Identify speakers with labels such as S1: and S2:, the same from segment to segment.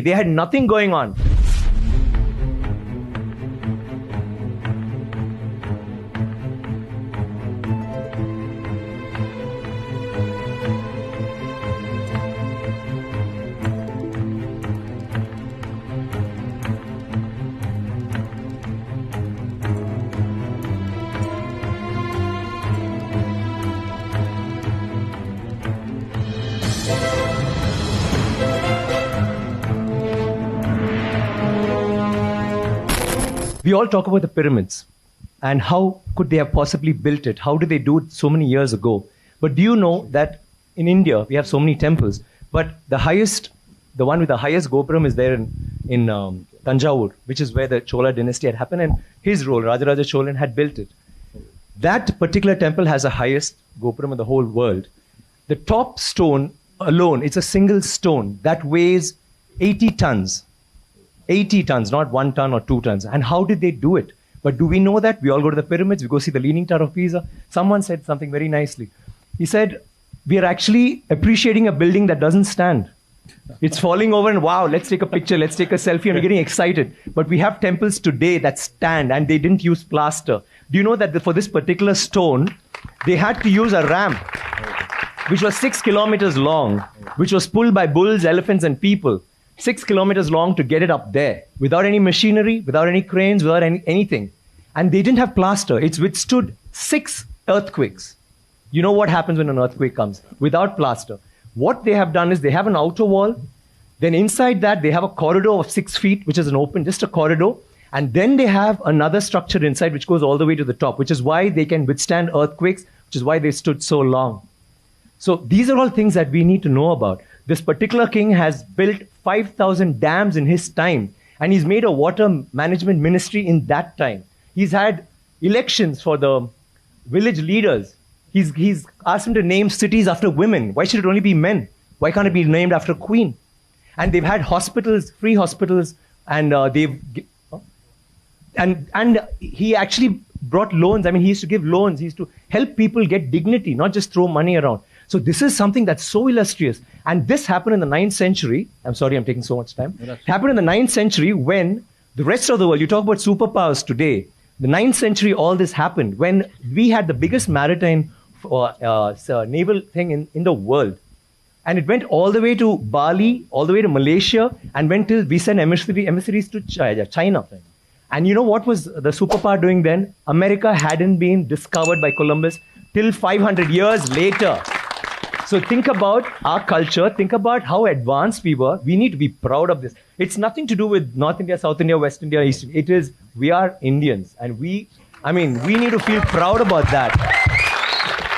S1: They had nothing going on. We all talk about the pyramids and how could they have possibly built it? How did they do it so many years ago? But do you know that in India, we have so many temples, but the one with the highest Gopuram is there in Tanjavur, which is where the Chola dynasty had happened, and his role, Rajaraja Cholan, had built it. That particular temple has the highest Gopuram in the whole world. The top stone alone, it's a single stone that weighs 80 tons. 80 tons, not 1 ton or 2 tons. And how did they do it? But do we know that? We all go to the pyramids, we go see the Leaning Tower of Pisa. Someone said something very nicely. He said, we are actually appreciating a building that doesn't stand. It's falling over and wow, let's take a picture, let's take a selfie, and we're getting excited. But we have temples today that stand and they didn't use plaster. Do you know that for this particular stone, they had to use a ramp, which was 6 kilometers long, which was pulled by bulls, elephants, and people. 6 kilometers long to get it up there, without any machinery, without any cranes, without anything. And they didn't have plaster. It's withstood 6 earthquakes. You know what happens when an earthquake comes? Without plaster. What they have done is they have an outer wall. Then inside that, they have a corridor of 6 feet, which is an open, just a corridor. And then they have another structure inside, which goes all the way to the top, which is why they can withstand earthquakes, which is why they stood so long. So these are all things that we need to know about. This particular king has built 5,000 dams in his time, and he's made a water management ministry in that time. He's had elections for the village leaders. He's asked them to name cities after women. Why should it only be men? Why can't it be named after a queen? And they've had hospitals, free hospitals, and he actually brought loans. I mean, he used to give loans. He used to help people get dignity, not just throw money around. So this is something that's so illustrious. And this happened in the 9th century. I'm sorry, I'm taking so much time. It happened in the 9th century when the rest of the world, you talk about superpowers today, the 9th century, all this happened when we had the biggest maritime naval thing in the world. And it went all the way to Bali, all the way to Malaysia, and went till we sent emissaries to China. And you know what was the superpower doing then? America hadn't been discovered by Columbus till 500 years later. So think about our culture, think about how advanced we were. We need to be proud of this. It's nothing to do with North India, South India, West India, East India. It is, we are Indians. And we need to feel proud about that.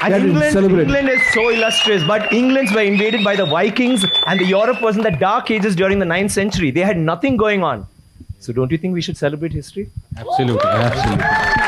S1: And England is so illustrious, but Englands were invaded by the Vikings, and the Europe was in the dark ages during the 9th century. They had nothing going on. So don't you think we should celebrate history?
S2: Absolutely, absolutely.